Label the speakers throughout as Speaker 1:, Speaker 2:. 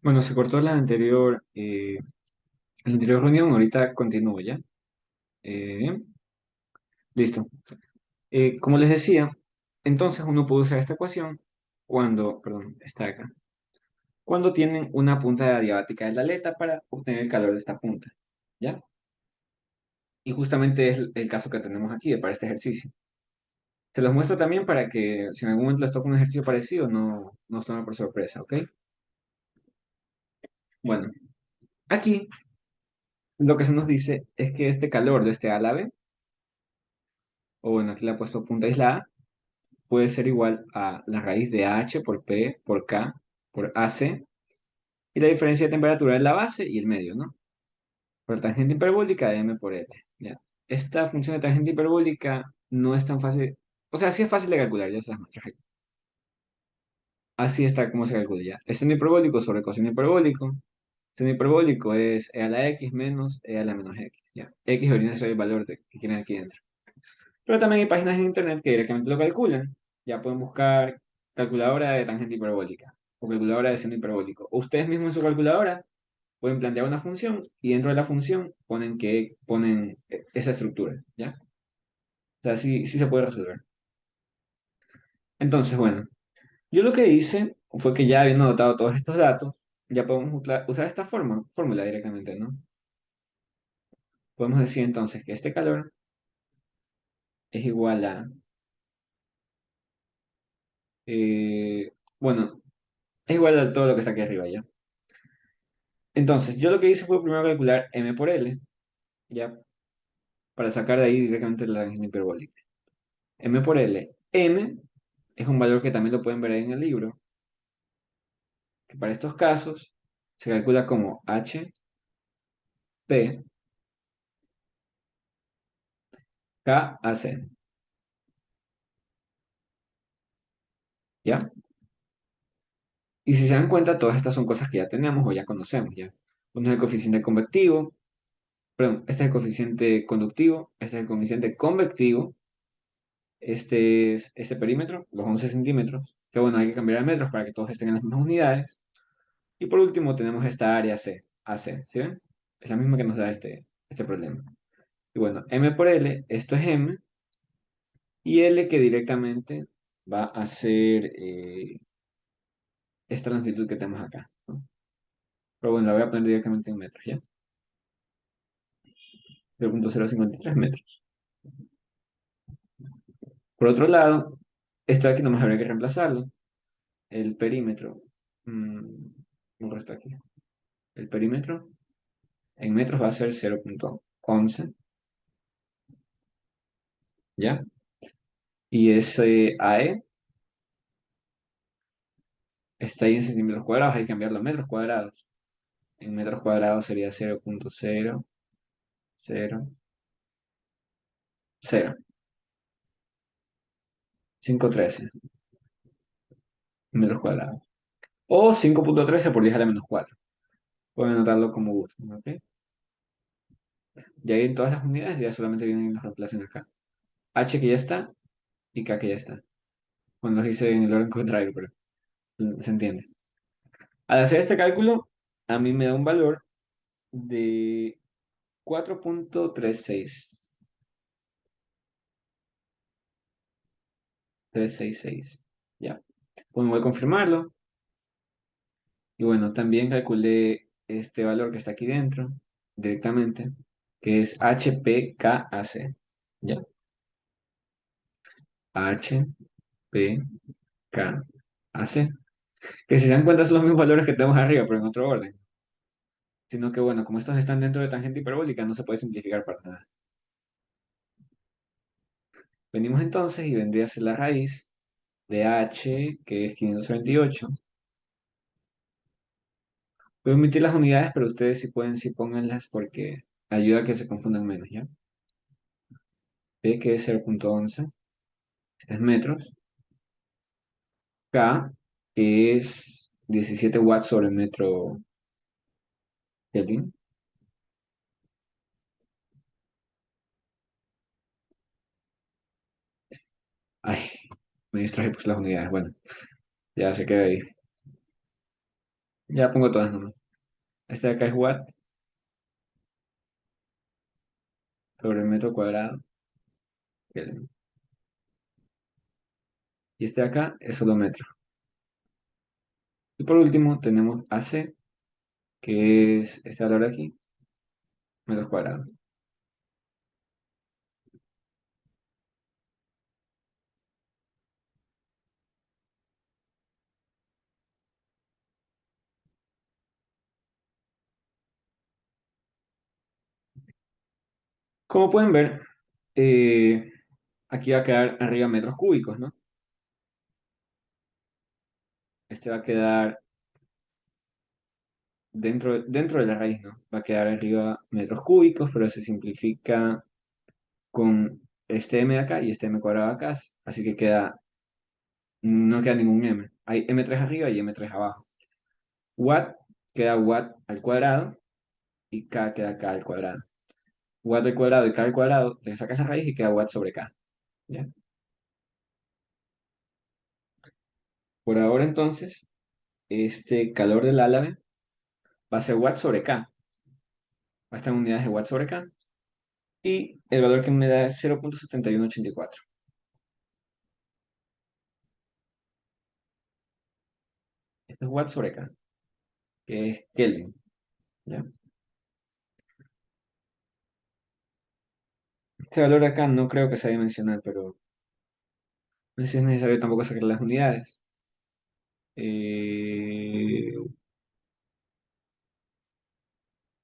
Speaker 1: Bueno, se cortó la anterior reunión, ahorita continúo ya. Listo. Como les decía, entonces uno puede usar esta ecuación perdón, está acá, cuando tienen una punta adiabática de la aleta para obtener el calor de esta punta, ¿ya? Y justamente es el caso que tenemos aquí para este ejercicio. Se los muestro también para que si en algún momento les toca un ejercicio parecido, no os tome por sorpresa, ¿ok? Bueno, aquí lo que se nos dice es que este calor de este A a la B, o bueno, aquí le he puesto punta aislada, puede ser igual a la raíz de AH por P por K por AC, y la diferencia de temperatura es la base y el medio, ¿no? Por la tangente hiperbólica de M por L, ¿ya? Esta función de tangente hiperbólica no es tan fácil, o sea, sí es fácil de calcular, ya se las muestro aquí. Así está como se calcula ya. El seno hiperbólico sobre coseno hiperbólico. Seno hiperbólico es e a la x menos e a la menos x, ¿ya? X debería ser el valor que quieren aquí dentro. Pero también hay páginas en internet que directamente lo calculan. Ya pueden buscar calculadora de tangente hiperbólica o calculadora de seno hiperbólico. O ustedes mismos en su calculadora pueden plantear una función y dentro de la función ponen esa estructura, ¿ya? O sea, sí se puede resolver. Entonces, bueno, yo lo que hice fue que ya habiendo anotado todos estos datos, ya podemos usar esta fórmula directamente, ¿no? Podemos decir entonces que este calor es igual a, bueno, es igual a todo lo que está aquí arriba, ¿ya? Entonces, yo lo que hice fue primero calcular m por L, ya, para sacar de ahí directamente la tangente hiperbólica. M por L. M es un valor que también lo pueden ver ahí en el libro, que para estos casos se calcula como H, P, K, A, C, ¿ya? Y si se dan cuenta, todas estas son cosas que ya tenemos o ya conocemos, ¿ya? Uno es el coeficiente convectivo, perdón, este es el coeficiente conductivo, este es el coeficiente convectivo, este es este perímetro, los 11 centímetros, que bueno, hay que cambiar a metros para que todos estén en las mismas unidades. Y por último tenemos esta área C, AC, ¿sí ven? Es la misma que nos da este problema. Y bueno, M por L, esto es M, y L que directamente va a ser esta longitud que tenemos acá, ¿no? Pero bueno, la voy a poner directamente en metros, ¿ya? 0,053 metros. Por otro lado, esto aquí nomás habría que reemplazarlo. El perímetro, un resto aquí. El perímetro en metros va a ser 0,11, ¿ya? Y ese AE está ahí en centímetros cuadrados, hay que cambiarlo a metros cuadrados. En metros cuadrados sería 0,0000513 metros cuadrados. O 5,13 por 10 a la menos 4. Pueden anotarlo como gusten, ¿ok? Y ahí en todas las unidades ya solamente vienen y nos reemplacen acá. H que ya está y K que ya está. Bueno, los hice en el orden contrario, pero se entiende. Al hacer este cálculo, a mí me da un valor de 4,366. Ya. Pues voy a confirmarlo. Y bueno, también calculé este valor que está aquí dentro directamente, que es HPKAC. ¿Ya? HPKAC. Que si se dan cuenta son los mismos valores que tenemos arriba, pero en otro orden. Sino que bueno, como estos están dentro de tangente hiperbólica, no se puede simplificar para nada. Venimos entonces y vendría a ser la raíz de H, que es 528. Voy a omitir las unidades, pero ustedes si pueden, sí pónganlas porque ayuda a que se confundan menos, ¿ya? P que es 0,11, es metros. K que es 17 watts sobre metro Kelvin. Ay, me distraje pues las unidades. Bueno, ya se queda ahí. Ya pongo todas nomás. Este de acá es watt sobre el metro cuadrado. Kelvin. Y este de acá es solo metro. Y por último tenemos AC, que es este valor de aquí, metros cuadrados. Como pueden ver, eh, aquí va a quedar arriba metros cúbicos, ¿no? Este va a quedar dentro de la raíz, ¿no? Va a quedar arriba metros cúbicos, pero se simplifica con este m de acá y este m cuadrado acá, así que no queda ningún m. Hay m3 arriba y m3 abajo. Watt queda watt al cuadrado y k queda k al cuadrado. Watt al cuadrado y k al cuadrado, le sacas la raíz y queda watt sobre k. ¿Ya? Por ahora entonces, este calor del álave va a ser watt sobre k. Va a estar en unidades de watt sobre k. Y el valor que me da es 0,7184. Esto es watt sobre k, que es Kelvin. ¿Ya? Este valor de acá no creo que sea dimensional, pero no sé si es necesario tampoco sacar las unidades. Eh,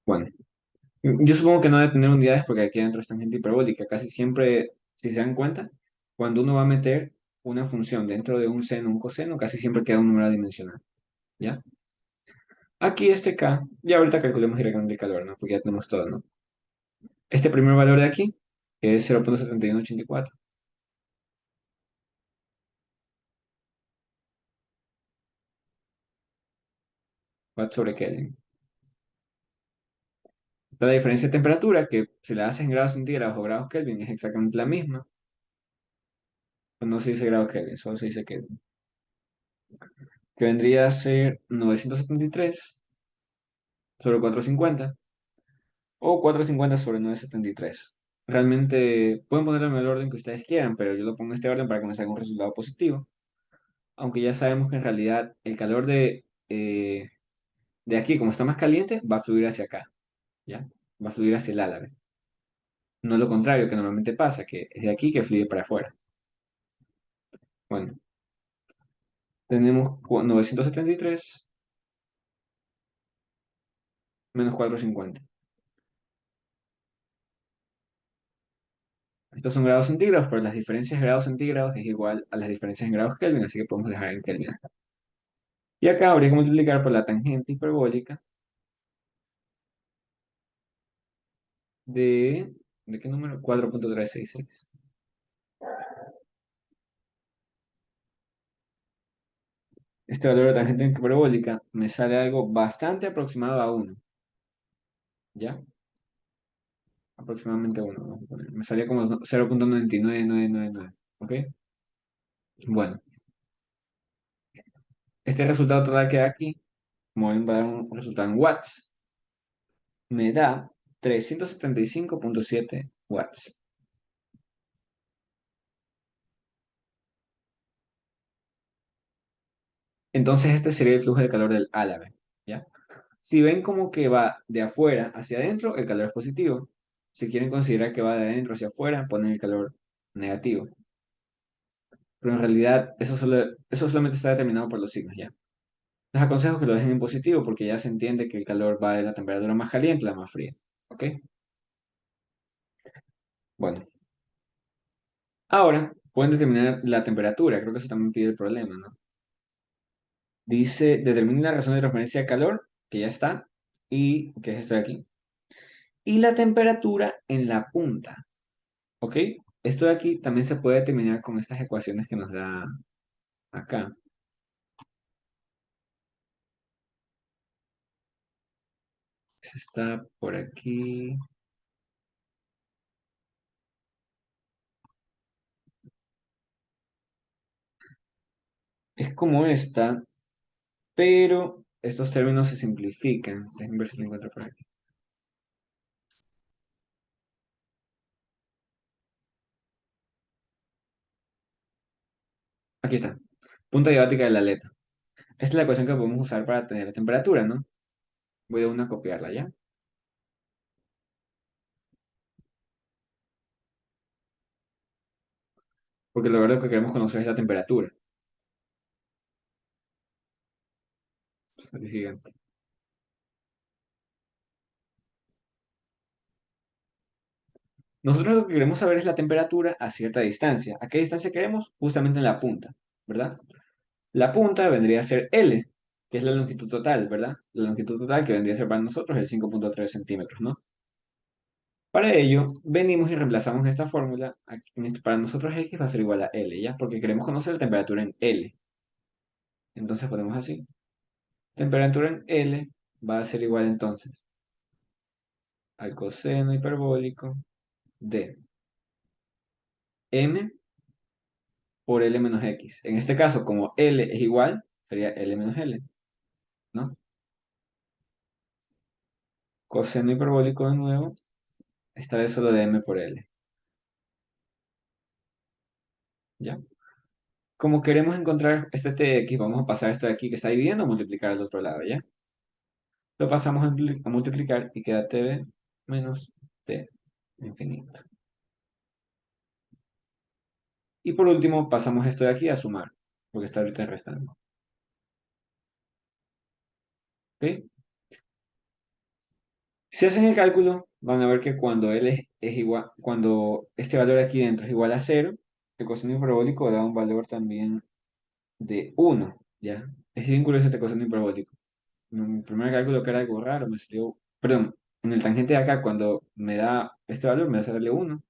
Speaker 1: bueno, yo supongo que no debe tener unidades porque aquí adentro es tangente hiperbólica. Casi siempre, si se dan cuenta, cuando uno va a meter una función dentro de un seno, un coseno, casi siempre queda un número dimensional. ¿Ya? Aquí este K, ya ahorita calculemos directamente el calor, ¿no? Porque ya tenemos todo, ¿no? Este primer valor de aquí, que es 0,7184, watt sobre Kelvin. La diferencia de temperatura, que si la haces en grados centígrados o grados Kelvin, es exactamente la misma. Pues no se dice grados Kelvin, solo se dice Kelvin. Que vendría a ser 973 sobre 450 o 450 sobre 973. Realmente pueden ponerlo en el orden que ustedes quieran, pero yo lo pongo en este orden para que me salga un resultado positivo. Aunque ya sabemos que en realidad el calor de aquí, como está más caliente, va a fluir hacia acá, ¿ya? Va a fluir hacia el álave. No lo contrario que normalmente pasa, que es de aquí que fluye para afuera. Bueno, tenemos 973 menos 450. Estos son grados centígrados, pero las diferencias de grados centígrados es igual a las diferencias en grados Kelvin, así que podemos dejar en Kelvin acá. Y acá habría que multiplicar por la tangente hiperbólica de... ¿De qué número? 4,366. Este valor de tangente hiperbólica me sale algo bastante aproximado a uno, ¿ya? Aproximadamente uno, vamos a poner. Me salía como 0,99999, ¿ok? Bueno, este resultado total que da aquí, como ven, va a dar un resultado en watts, me da 375,7 watts. Entonces este sería el flujo de calor del álave, ¿ya? Si ven como que va de afuera hacia adentro, el calor es positivo. Si quieren considerar que va de adentro hacia afuera, ponen el calor negativo. Pero en realidad eso solamente está determinado por los signos, ¿ya? Les aconsejo que lo dejen en positivo porque ya se entiende que el calor va de la temperatura más caliente a la más fría. ¿Ok? Bueno, ahora pueden determinar la temperatura. Creo que eso también pide el problema, ¿no? Dice, determine la razón de transferencia de calor, que ya está, y que es esto de aquí. Y la temperatura en la punta. ¿Ok? Esto de aquí también se puede determinar con estas ecuaciones que nos da acá. Está por aquí. Es como esta, pero estos términos se simplifican. Déjenme ver si lo encuentro por aquí. Aquí está. Punta diabática de la aleta. Esta es la ecuación que podemos usar para tener la temperatura, ¿no? Voy a una a copiarla, ¿ya? Porque lo verdad que queremos conocer es la temperatura. Aquí gigante. Nosotros lo que queremos saber es la temperatura a cierta distancia. ¿A qué distancia queremos? Justamente en la punta, ¿verdad? La punta vendría a ser L, que es la longitud total, ¿verdad? La longitud total que vendría a ser para nosotros el 5,3 centímetros, ¿no? Para ello, venimos y reemplazamos esta fórmula. Para nosotros X va a ser igual a L, ¿ya? Porque queremos conocer la temperatura en L. Entonces ponemos así. Temperatura en L va a ser igual entonces al coseno hiperbólico de m por L menos X. En este caso, como L es igual, sería L menos L, ¿no? Coseno hiperbólico de nuevo, esta vez solo de m por L, ¿ya? Como queremos encontrar este tx, vamos a pasar esto de aquí que está dividiendo a multiplicar al otro lado, ¿ya? Lo pasamos a multiplicar y queda tb menos t infinito. Y por último, pasamos esto de aquí a sumar, porque está ahorita restando. ¿Ok? Si hacen el cálculo, van a ver que cuando L es igual, cuando este valor aquí dentro es igual a cero, el coseno hiperbólico da un valor también de 1, ¿ya? Es bien curioso este coseno hiperbólico. En mi primer cálculo que era algo raro, me salió, perdón, en el tangente de acá, cuando me da este valor, me da sale 1,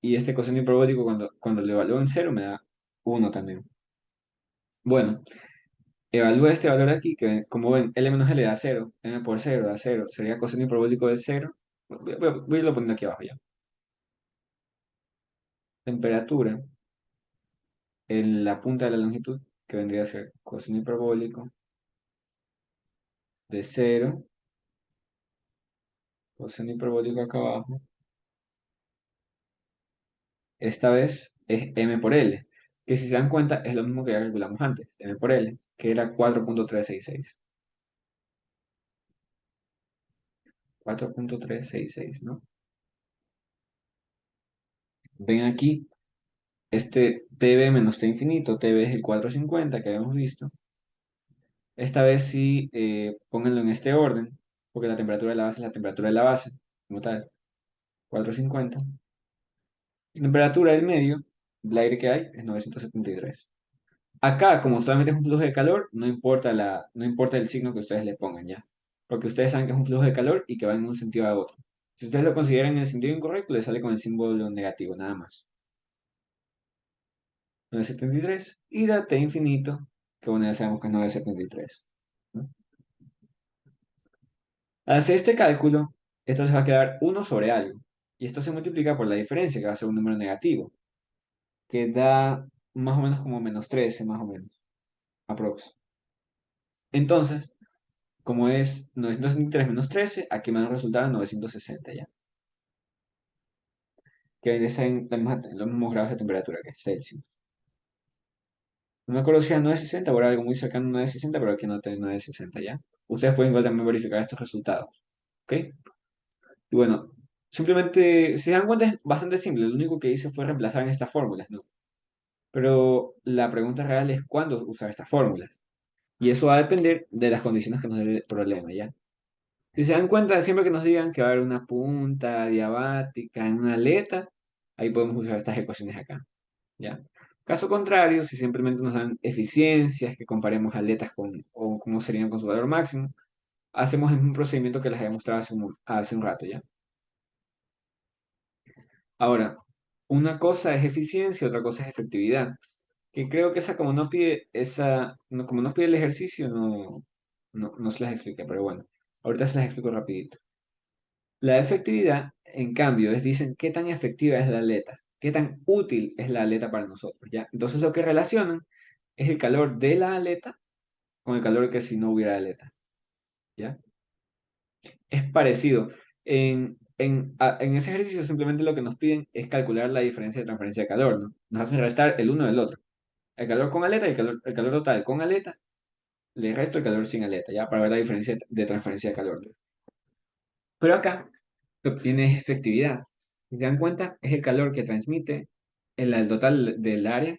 Speaker 1: y este coseno hiperbólico cuando lo evalúo en cero, me da 1 también. Bueno, evalúa este valor aquí, que como ven, L menos L da cero, M por cero da cero, sería coseno hiperbólico de cero. Voy a irlo poniendo aquí abajo ya. Temperatura en la punta de la longitud, que vendría a ser coseno hiperbólico de cero, coseno hiperbólico acá abajo. Esta vez es M por L, que si se dan cuenta es lo mismo que ya calculamos antes, M por L, que era 4,366. 4,366, ¿no? Ven aquí, este TB menos T infinito, TB es el 450 que habíamos visto. Esta vez sí, pónganlo en este orden, porque la temperatura de la base es la temperatura de la base, como tal, 450. Temperatura del medio, el aire que hay, es 973. Acá, como solamente es un flujo de calor, no importa el signo que ustedes le pongan ya. Porque ustedes saben que es un flujo de calor y que va en un sentido a otro. Si ustedes lo consideran en el sentido incorrecto, le sale con el símbolo negativo, nada más. 973 y da T infinito, que bueno, ya sabemos que es 973, ¿no? Al hacer este cálculo, esto les va a quedar 1 sobre algo. Y esto se multiplica por la diferencia, que va a ser un número negativo, que da más o menos como menos 13, más o menos, aprox. Entonces, como es 973 menos 13, aquí me da un resultado de 960 ya. Que viene a ser en los mismos grados de temperatura que es Celsius. No me acuerdo si era 960 o era algo muy cercano a 960, pero aquí no tengo 960 ya. Ustedes pueden igual también verificar estos resultados. ¿Ok? Y bueno, simplemente, si se dan cuenta, es bastante simple. Lo único que hice fue reemplazar en estas fórmulas, ¿no? Pero la pregunta real es cuándo usar estas fórmulas. Y eso va a depender de las condiciones que nos dé el problema, ¿ya? Si se dan cuenta, siempre que nos digan que va a haber una punta diabática en una aleta, ahí podemos usar estas ecuaciones acá, ¿ya? Caso contrario, si simplemente nos dan eficiencias, que comparemos aletas con, o cómo serían con su valor máximo, hacemos el mismo procedimiento que les había mostrado hace un rato, ¿ya? Ahora, una cosa es eficiencia, otra cosa es efectividad, que creo que esa como no pide como no pide el ejercicio, no se las explica, pero bueno, ahorita se las explico rapidito. La efectividad, en cambio, es dicen qué tan efectiva es la aleta, qué tan útil es la aleta para nosotros, ¿ya? Entonces lo que relacionan es el calor de la aleta con el calor que si no hubiera aleta, ¿ya? Es parecido. En ese ejercicio simplemente lo que nos piden es calcular la diferencia de transferencia de calor, ¿no? Nos hacen restar el uno del otro. El calor con aleta y el calor total con aleta, le resto el calor sin aleta, ¿ya? Para ver la diferencia de transferencia de calor. Pero acá se obtiene efectividad. Si se dan cuenta, es el calor que transmite el total del área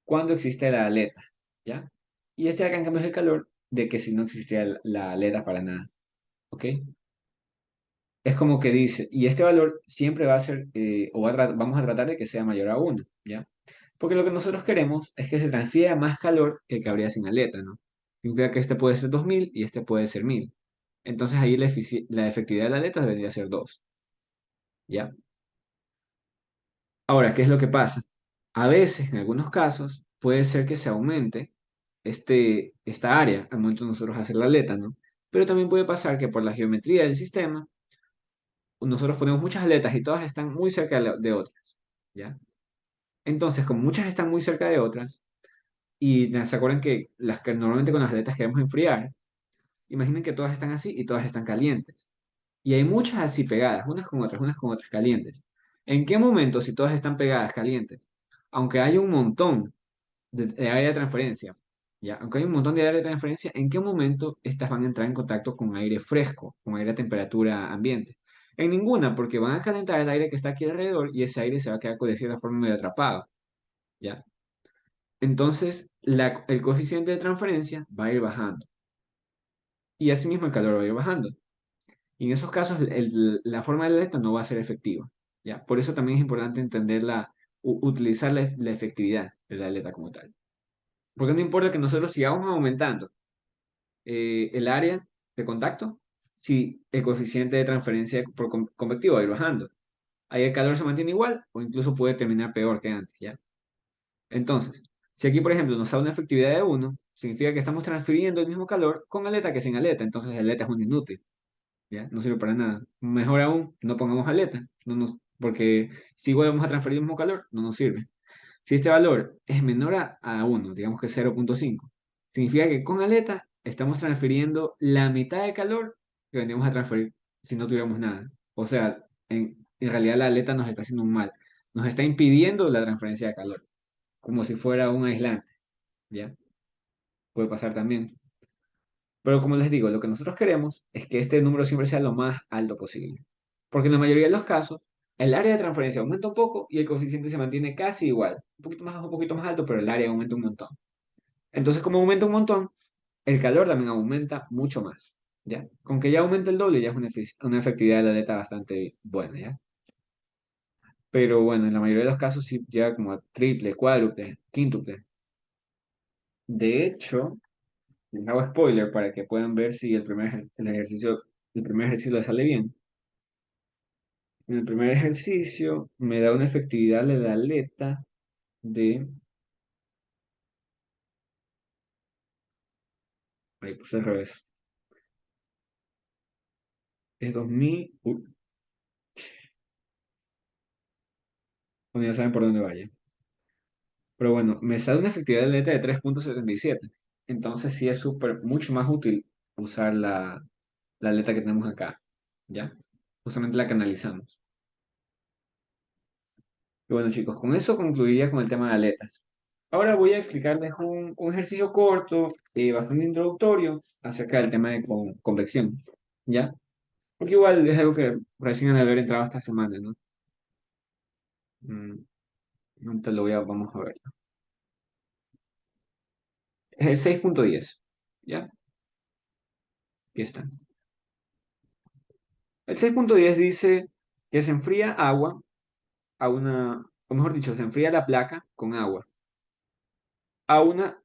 Speaker 1: cuando existe la aleta, ¿ya? Y este acá en cambio es el calor de que si no existiera la aleta para nada, ¿ok? Es como que dice, y este valor siempre va a ser, vamos a tratar de que sea mayor a uno, ¿ya? Porque lo que nosotros queremos es que se transfiera más calor que el que habría sin aleta, ¿no? Significa que este puede ser 2000 y este puede ser 1000. Entonces ahí la efectividad de la aleta debería ser 2, ¿ya? Ahora, ¿qué es lo que pasa? A veces, en algunos casos, puede ser que se aumente esta área al momento de nosotros hacer la aleta, ¿no? Pero también puede pasar que por la geometría del sistema, nosotros ponemos muchas aletas y todas están muy cerca de otras, ¿ya? Entonces, como muchas están muy cerca de otras, y se acuerdan que las que normalmente con las aletas queremos enfriar, imaginen que todas están así y todas están calientes. Y hay muchas así pegadas, unas con otras calientes. ¿En qué momento, si todas están pegadas calientes, aunque haya un montón de área de transferencia, ya, aunque hay un montón de área de transferencia, ¿en qué momento estas van a entrar en contacto con aire fresco, con aire a temperatura ambiente? En ninguna, porque van a calentar el aire que está aquí alrededor y ese aire se va a quedar de cierta forma medio atrapado, ¿ya? Entonces, el coeficiente de transferencia va a ir bajando y asimismo el calor va a ir bajando. Y en esos casos, la forma de la aleta no va a ser efectiva, ¿ya? Por eso también es importante entender utilizar la efectividad de la aleta como tal. Porque no importa que nosotros sigamos aumentando el área de contacto si el coeficiente de transferencia por convectivo va a ir bajando. Ahí el calor se mantiene igual o incluso puede terminar peor que antes, ¿ya? Entonces, si aquí, por ejemplo, nos da una efectividad de 1, significa que estamos transfiriendo el mismo calor con aleta que sin aleta. Entonces, la aleta es un inútil, ¿ya? No sirve para nada. Mejor aún, no pongamos aleta, porque si igual vamos a transferir el mismo calor, no nos sirve. Si este valor es menor a 1, digamos que 0,5, significa que con aleta estamos transfiriendo la mitad de calor que vendríamos a transferir si no tuviéramos nada. O sea, en realidad la aleta nos está haciendo un mal. Nos está impidiendo la transferencia de calor, como si fuera un aislante, ¿ya? Puede pasar también. Pero como les digo, lo que nosotros queremos es que este número siempre sea lo más alto posible. Porque en la mayoría de los casos, el área de transferencia aumenta un poco y el coeficiente se mantiene casi igual. Un poquito más bajo, un poquito más alto, pero el área aumenta un montón. Entonces, como aumenta un montón, el calor también aumenta mucho más, ¿ya? Con que ya aumente el doble, ya es una efectividad de la aleta bastante buena, ¿ya? Pero bueno, en la mayoría de los casos sí llega como a triple, cuádruple, quíntuple. De hecho, les hago spoiler para que puedan ver si el primer ejercicio le sale bien. En el primer ejercicio me da una efectividad de la aleta de, ahí puse al revés, es 2000, bueno, ya saben por dónde vaya. Pero bueno, me sale una efectividad de la aleta de 3,77. Entonces sí es mucho más útil usar la aleta que tenemos acá, ¿ya? Justamente la que analizamos. Y bueno, chicos, con eso concluiría con el tema de aletas. Ahora voy a explicarles un ejercicio corto, bastante introductorio, acerca del tema de convección, ¿ya? Porque igual es algo que recién han de haber entrado esta semana, ¿no? Mm, Ahorita vamos a ver. Es el 6,10, ¿ya? Aquí está. El 6,10 dice que se enfría agua o mejor dicho, se enfría la placa con agua a una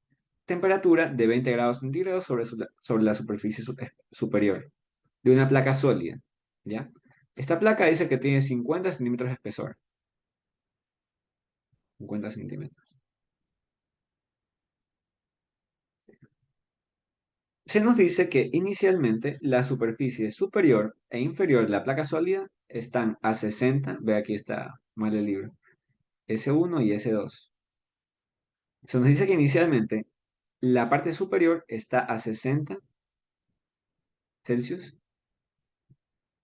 Speaker 1: temperatura de 20 grados centígrados sobre la superficie superior de una placa sólida, ¿ya? Esta placa dice que tiene 50 centímetros de espesor. 50 centímetros. Se nos dice que inicialmente la superficie superior e inferior de la placa sólida están a 60, ve aquí está mal el libro, S1 y S2. Se nos dice que inicialmente la parte superior está a 60 Celsius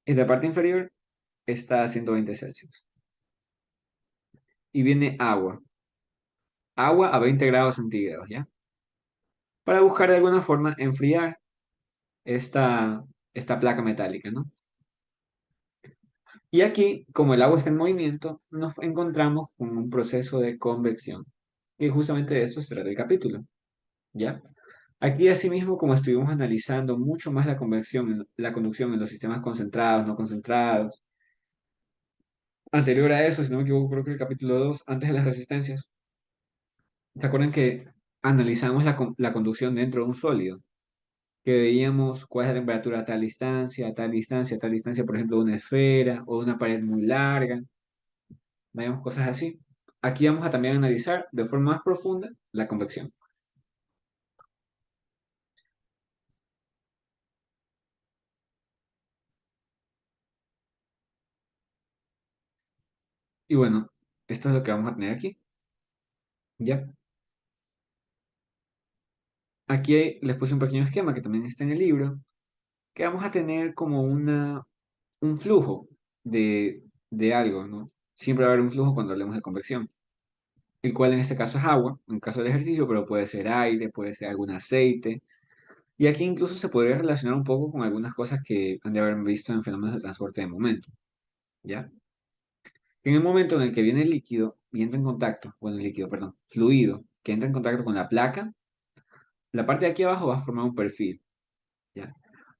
Speaker 1: y la parte inferior está a 120 Celsius. Y viene agua. Agua a 20 grados centígrados, ¿ya? Para buscar de alguna forma enfriar esta, esta placa metálica, ¿no? Y aquí, como el agua está en movimiento, nos encontramos con un proceso de convección. Y justamente de eso se trata el capítulo, ¿ya? Aquí, asimismo, como estuvimos analizando mucho más la convección, la conducción en los sistemas concentrados, no concentrados, anterior a eso, si no me equivoco, creo que el capítulo 2 antes de las resistencias, ¿se acuerdan que analizamos la conducción dentro de un sólido? Que veíamos cuál es la temperatura a tal distancia, a tal distancia, a tal distancia, por ejemplo, de una esfera o de una pared muy larga, veíamos cosas así. Aquí vamos a también analizar de forma más profunda la convección. Y bueno, esto es lo que vamos a tener aquí. ¿Ya? Aquí les puse un pequeño esquema que también está en el libro, que vamos a tener como un flujo de algo, ¿no? Siempre va a haber un flujo cuando hablemos de convección, el cual en este caso es agua, en caso del ejercicio, pero puede ser aire, puede ser algún aceite. Y aquí incluso se podría relacionar un poco con algunas cosas que han de haber visto en fenómenos de transporte de momento, ¿ya? En el momento en el que viene el líquido y entra en contacto, bueno, el líquido, perdón, fluido, que entra en contacto con la placa, la parte de aquí abajo va a formar un perfil, ¿ya?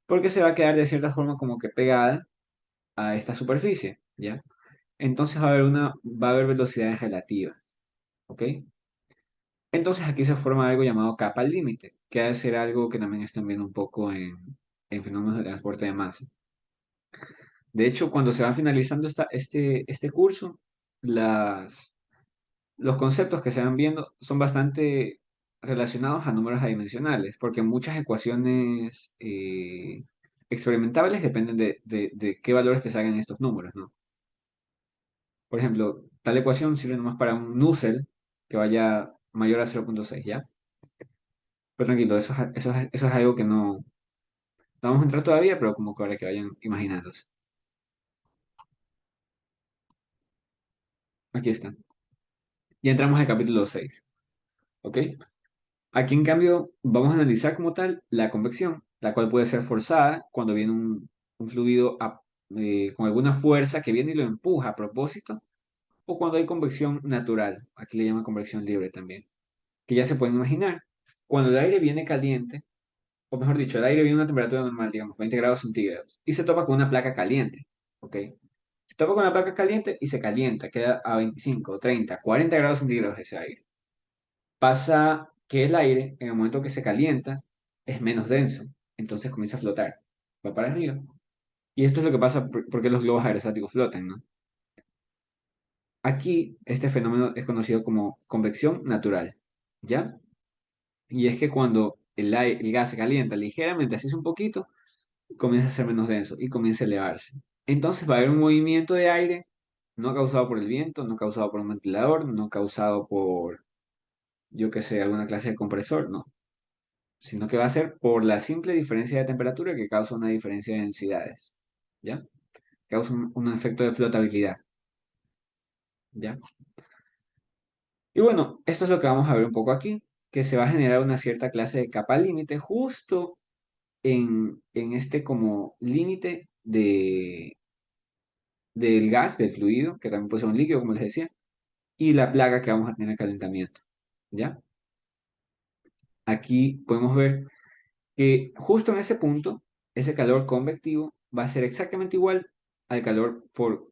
Speaker 1: Porque se va a quedar de cierta forma como que pegada a esta superficie, ¿ya? Entonces va a haber velocidades relativas, ¿ok? Entonces aquí se forma algo llamado capa límite, que ha de ser algo que también están viendo un poco en fenómenos de transporte de masa. De hecho, cuando se va finalizando este curso, los conceptos que se van viendo son bastante relacionados a números adimensionales, porque muchas ecuaciones experimentables dependen de qué valores te salgan estos números, ¿no? Por ejemplo, tal ecuación sirve nomás para un Nusselt que vaya mayor a 0,6, ¿ya? Pero tranquilo, eso es algo que no vamos a entrar todavía, pero como que para que vayan imaginándose. Aquí están. Ya entramos al capítulo 6, ¿ok? Aquí, en cambio, vamos a analizar como tal la convección, la cual puede ser forzada cuando viene un fluido con alguna fuerza que viene y lo empuja a propósito, o cuando hay convección natural, aquí le llaman convección libre también, que ya se pueden imaginar. Cuando el aire viene caliente, o mejor dicho, el aire viene a una temperatura normal, digamos, 20 grados centígrados, y se topa con una placa caliente, ¿ok? Se topa con una placa caliente y se calienta, queda a 25, 30, 40 grados centígrados ese aire. Pasa que el aire, en el momento que se calienta, es menos denso, entonces comienza a flotar, va para arriba. Y esto es lo que pasa porque los globos aerostáticos flotan, ¿no? Aquí, este fenómeno es conocido como convección natural, ¿ya? Y es que cuando el gas se calienta ligeramente, así es un poquito, comienza a ser menos denso y comienza a elevarse. Entonces va a haber un movimiento de aire no causado por el viento, no causado por un ventilador, no causado por, yo qué sé, alguna clase de compresor, no, sino que va a ser por la simple diferencia de temperatura que causa una diferencia de densidades, ¿ya? Causa un efecto de flotabilidad, ¿ya? Y bueno, esto es lo que vamos a ver un poco aquí, que se va a generar una cierta clase de capa límite justo en este como límite del gas, del fluido, que también puede ser un líquido, como les decía, y la plaga que vamos a tener calentamiento, ¿ya? Aquí podemos ver que justo en ese punto, ese calor convectivo va a ser exactamente igual al calor por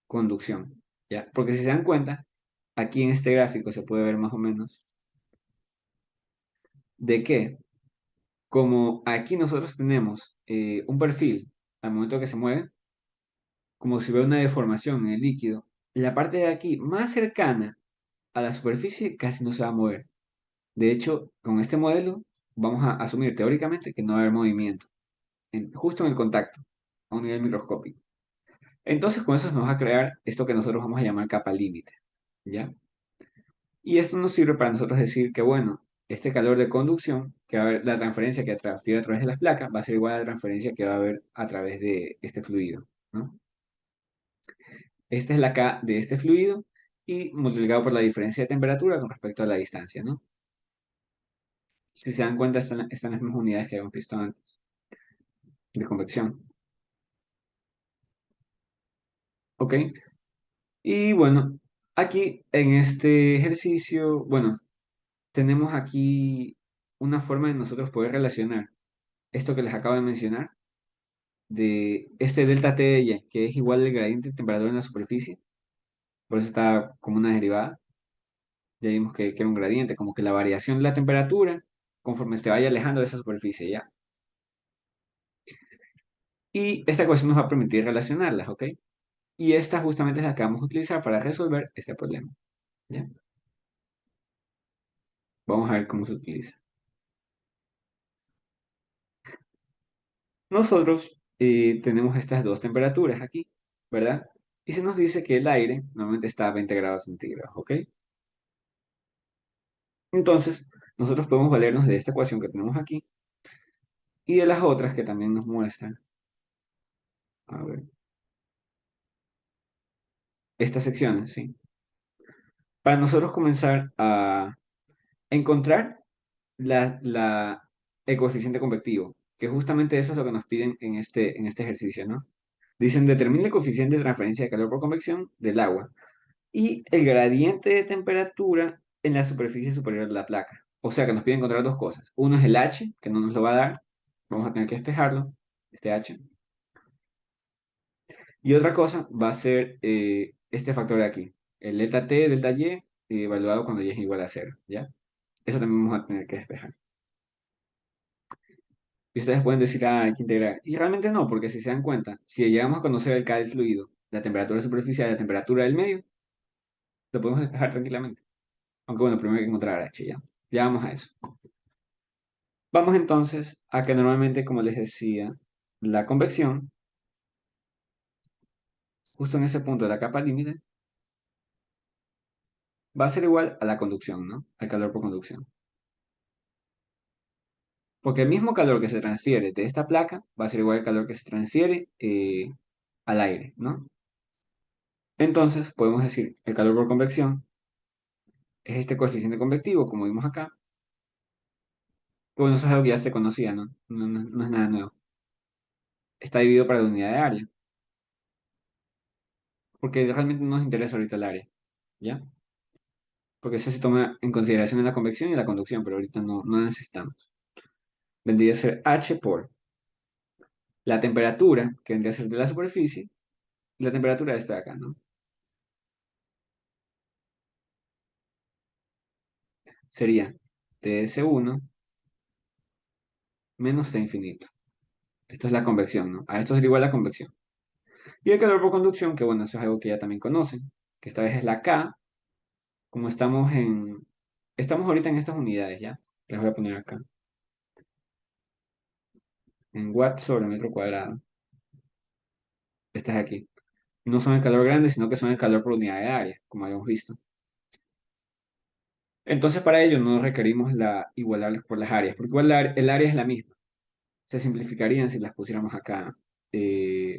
Speaker 1: conducción, ¿ya? Porque si se dan cuenta, aquí en este gráfico se puede ver más o menos de que, como aquí nosotros tenemos un perfil al momento que se mueve, como si hubiera una deformación en el líquido, la parte de aquí más cercana a la superficie casi no se va a mover. De hecho, con este modelo vamos a asumir teóricamente que no va a haber movimiento, justo en el contacto, a un nivel microscópico. Entonces, con eso nos va a crear esto que nosotros vamos a llamar capa límite, ¿ya? Y esto nos sirve para nosotros decir que, bueno, este calor de conducción, que va a haber la transferencia que transfiere a través de las placas, va a ser igual a la transferencia que va a haber a través de este fluido, ¿no? Esta es la K de este fluido y multiplicado por la diferencia de temperatura con respecto a la distancia, ¿no? Si se dan cuenta, están las mismas unidades que habíamos visto antes de convección. ¿Ok? Y bueno, aquí en este ejercicio, bueno, tenemos aquí una forma de nosotros poder relacionar esto que les acabo de mencionar, de este delta T de Y, que es igual al gradiente de temperatura en la superficie, por eso está como una derivada. Ya vimos que era un gradiente, como que la variación de la temperatura conforme se vaya alejando de esa superficie, ¿ya? Y esta ecuación nos va a permitir relacionarlas, ¿ok? Y esta justamente es la que vamos a utilizar para resolver este problema, ¿ya? Vamos a ver cómo se utiliza. Nosotros tenemos estas dos temperaturas aquí, ¿verdad? Y se nos dice que el aire normalmente está a 20 grados centígrados, ¿ok? Entonces, nosotros podemos valernos de esta ecuación que tenemos aquí y de las otras que también nos muestran, a ver, estas secciones, ¿sí? Para nosotros comenzar a encontrar el coeficiente convectivo, que justamente eso es lo que nos piden en este ejercicio, ¿no? Dicen, determine el coeficiente de transferencia de calor por convección del agua y el gradiente de temperatura en la superficie superior de la placa. O sea que nos piden encontrar dos cosas. Uno es el H, que no nos lo va a dar, vamos a tener que despejarlo, este H. Y otra cosa va a ser este factor de aquí, el delta T, delta Y, evaluado cuando Y es igual a cero, ¿ya? Eso también vamos a tener que despejar. Y ustedes pueden decir, ah, hay que integrar. Y realmente no, porque si se dan cuenta, si llegamos a conocer el K del fluido, la temperatura superficial y la temperatura del medio, lo podemos despejar tranquilamente. Aunque bueno, primero hay que encontrar H, ¿ya? Ya vamos a eso. Vamos entonces a que normalmente, como les decía, la convección, justo en ese punto de la capa límite, va a ser igual a la conducción, ¿no? Al calor por conducción. Porque el mismo calor que se transfiere de esta placa va a ser igual al calor que se transfiere al aire, ¿no? Entonces, podemos decir, el calor por convección es este coeficiente convectivo, como vimos acá. Bueno, eso es algo que ya se conocía, ¿no? No es nada nuevo. Está dividido para la unidad de área, porque realmente no nos interesa ahorita el área, ¿ya? Porque eso se toma en consideración en la convección y la conducción, pero ahorita no necesitamos. Vendría a ser H por la temperatura, que vendría a ser de la superficie, y la temperatura de esta de acá, ¿no? Sería TS1 menos T infinito. Esto es la convección, ¿no? A esto sería igual la convección. Y el calor por conducción, que bueno, eso es algo que ya también conocen, que esta vez es la K, como estamos ahorita en estas unidades, ¿ya? Las voy a poner acá. En watts sobre metro cuadrado. Estas de aquí. No son el calor grande, sino que son el calor por unidad de área, como habíamos visto. Entonces, para ello no requerimos igualarlas por las áreas, porque igual el área es la misma. Se simplificarían si las pusiéramos acá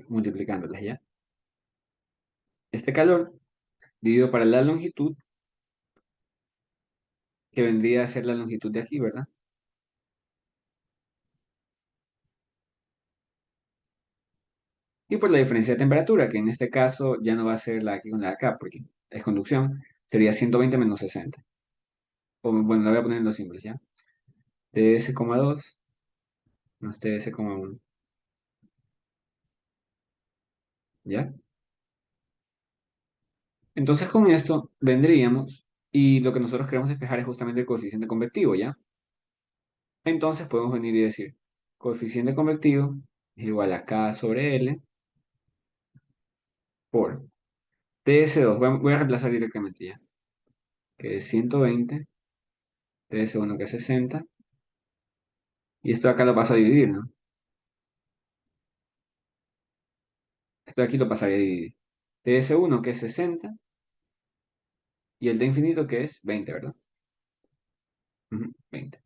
Speaker 1: multiplicándolas, ¿ya? Este calor dividido para la longitud, que vendría a ser la longitud de aquí, ¿verdad? Y por la diferencia de temperatura, que en este caso ya no va a ser la aquí con la de acá, porque es conducción, sería 120 menos 60. O bueno, la voy a poner en los símbolos, ¿ya? TS,2 más TS,1, ¿ya? Entonces con esto vendríamos y lo que nosotros queremos despejar es justamente el coeficiente convectivo, ¿ya? Entonces podemos venir y decir, coeficiente convectivo es igual a K sobre L por TS2. Voy a reemplazar directamente ya, que es 120, TS1 que es 60, y esto acá lo paso a dividir, ¿no? Esto de aquí lo pasaría a dividir. TS1 que es 60 y el T infinito que es 20, ¿verdad? Ujú, 20.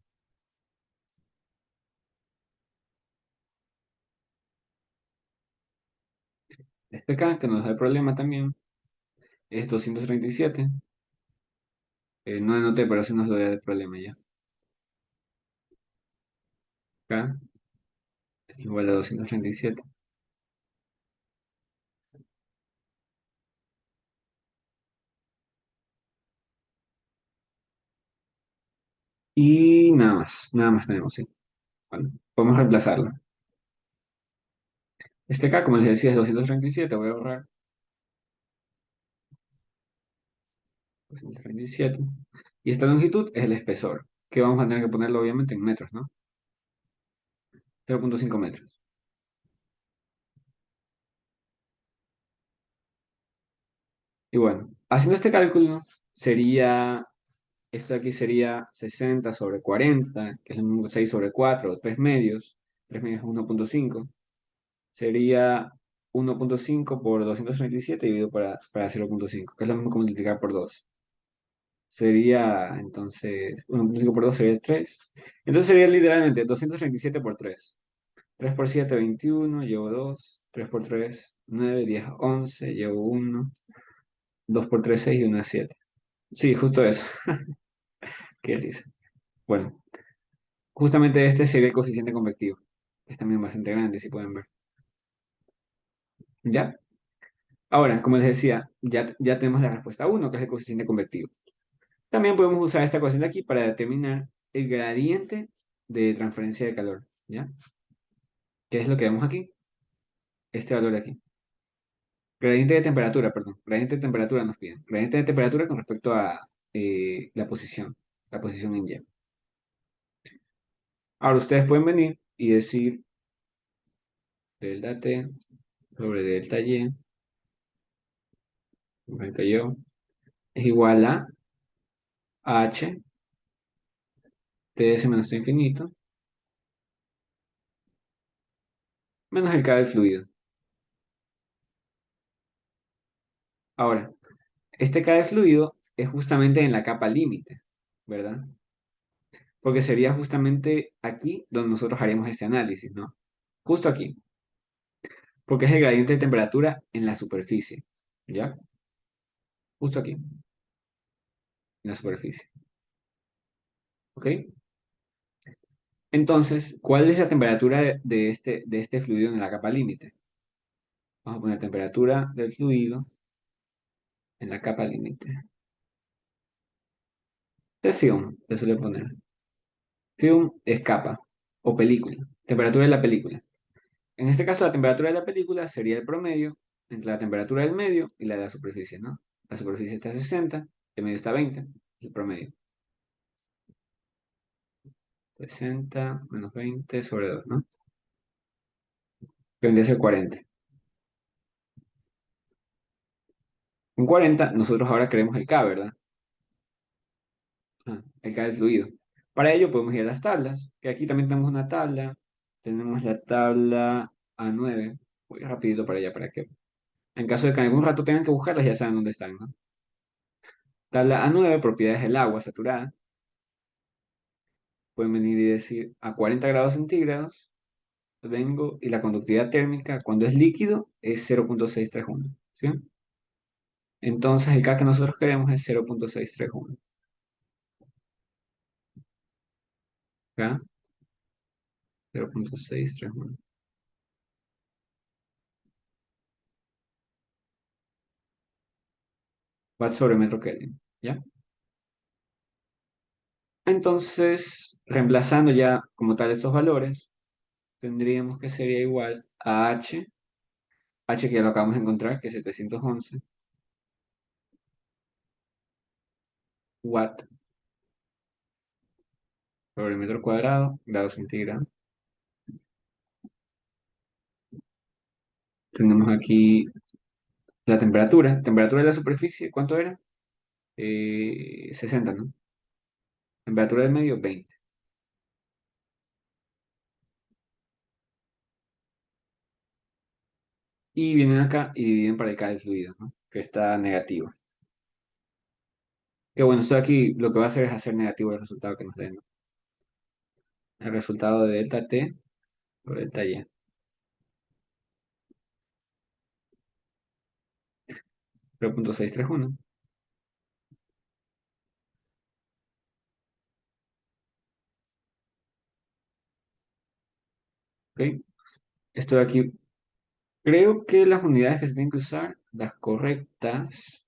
Speaker 1: Este acá, que nos da el problema también, es 237. No anoté, pero sí nos lo da el problema ya. Acá, igual a 237. Y nada más tenemos, sí. Bueno, podemos reemplazarlo. Este acá, como les decía, es 237. Voy a borrar 237. Y esta longitud es el espesor, que vamos a tener que ponerlo obviamente en metros, ¿no? 0,5 metros. Y bueno, haciendo este cálculo, sería, esto de aquí sería 60 sobre 40, que es el número 6 sobre 4, o 3 medios. 3 medios es 1,5. Sería 1,5 por 237 dividido para 0,5, que es lo mismo que multiplicar por 2. Sería, entonces, 1,5 por 2 sería 3. Entonces sería literalmente 237 por 3. 3 por 7, 21, llevo 2. 3 por 3, 9, 10, 11, llevo 1. 2 por 3, 6 y 1 es 7. Sí, justo eso. ¿Qué dice? Bueno, justamente este sería el coeficiente convectivo. Es también bastante grande, si pueden ver. ¿Ya? Ahora, como les decía, ya tenemos la respuesta uno, que es el coeficiente convectivo. También podemos usar esta ecuación de aquí para determinar el gradiente de transferencia de calor. ¿Ya? ¿Qué es lo que vemos aquí? Este valor de aquí. Gradiente de temperatura, perdón. Gradiente de temperatura nos piden. Gradiente de temperatura con respecto a la posición en Y. Ahora ustedes pueden venir y decir delta T sobre delta Y, delta Y, es igual a H, Ts menos T infinito, menos el K del fluido. Ahora, este K del fluido es justamente en la capa límite, ¿verdad? Porque sería justamente aquí donde nosotros haríamos este análisis, ¿no? Justo aquí, porque es el gradiente de temperatura en la superficie, ¿ya? Justo aquí, en la superficie, ¿ok? Entonces, ¿cuál es la temperatura de este fluido en la capa límite? Vamos a poner temperatura del fluido en la capa límite. De film, le suele poner. Film es capa o película. Temperatura de la película. En este caso, la temperatura de la película sería el promedio entre la temperatura del medio y la de la superficie, ¿no? La superficie está a 60, el medio está a 20, el promedio. 60 menos 20 sobre 2, ¿no? Que vendría a ser 40. En 40, nosotros ahora queremos el K, ¿verdad? El K del fluido. Para ello podemos ir a las tablas, que aquí también tenemos una tabla. Tenemos la tabla A9. Voy rapidito para allá para que, en caso de que en algún rato tengan que buscarlas, ya saben dónde están, ¿no? Tabla A9, propiedades del agua saturada. Pueden venir y decir a 40 grados centígrados, vengo, y la conductividad térmica cuando es líquido es 0,631, ¿sí? Entonces el K que nosotros queremos es 0,631. K, 0,631. Watt sobre metro Kelvin, ¿ya? Entonces, reemplazando ya como tal estos valores, tendríamos que sería igual a H que ya lo acabamos de encontrar, que es 711 watt sobre metro cuadrado, grados centígrados. Tenemos aquí la temperatura de la superficie, ¿cuánto era? 60, ¿no? Temperatura del medio, 20. Y vienen acá y dividen para el K del fluido, ¿no? Que está negativo. Que bueno, esto aquí lo que va a hacer es hacer negativo el resultado que nos den, ¿no? El resultado de delta t por delta y. 0.631. ¿Ok? Esto de aquí, creo que las unidades que se tienen que usar, las correctas,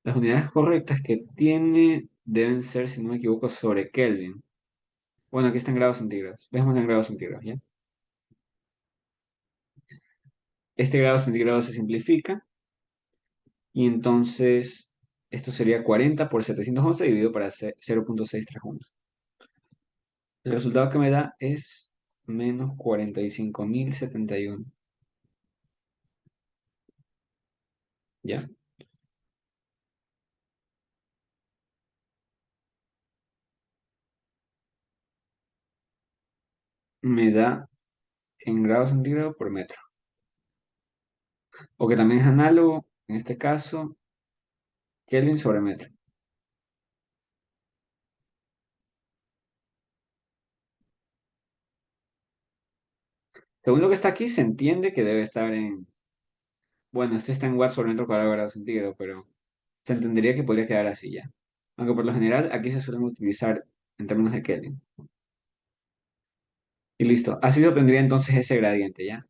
Speaker 1: las unidades correctas que tiene deben ser, si no me equivoco, sobre Kelvin. Bueno, aquí está en grados centígrados. Dejemos en grados centígrados, ¿ya? Este grado centígrado se simplifica y entonces esto sería 40 por 711 dividido para 0.631. El resultado que me da es menos 45.071. ¿Ya? Me da en grados centígrados por metro. O que también es análogo, en este caso, Kelvin sobre metro. Según lo que está aquí, se entiende que debe estar en. Bueno, este está en watts sobre metro cuadrado grado centígrado, pero se entendería que podría quedar así ya. Aunque por lo general aquí se suelen utilizar en términos de Kelvin. Y listo. Así se obtendría entonces ese gradiente, ¿ya?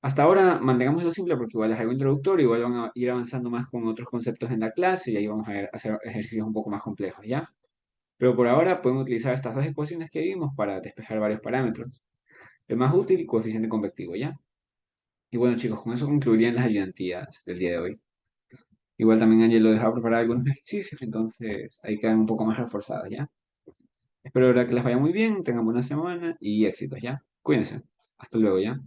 Speaker 1: Hasta ahora mantengámoslo simple porque igual es algo introductorio, igual van a ir avanzando más con otros conceptos en la clase y ahí vamos a hacer ejercicios un poco más complejos, ¿ya? Pero por ahora pueden utilizar estas dos ecuaciones que vimos para despejar varios parámetros. El más útil y coeficiente convectivo, ¿ya? Y bueno, chicos, con eso concluirían las ayudantías del día de hoy. Igual también Ángel lo dejaba preparar algunos ejercicios, entonces ahí quedan un poco más reforzados, ¿ya? Espero de verdad que les vaya muy bien, tengan buena semana y éxitos, ¿ya? Cuídense. Hasta luego, ¿ya?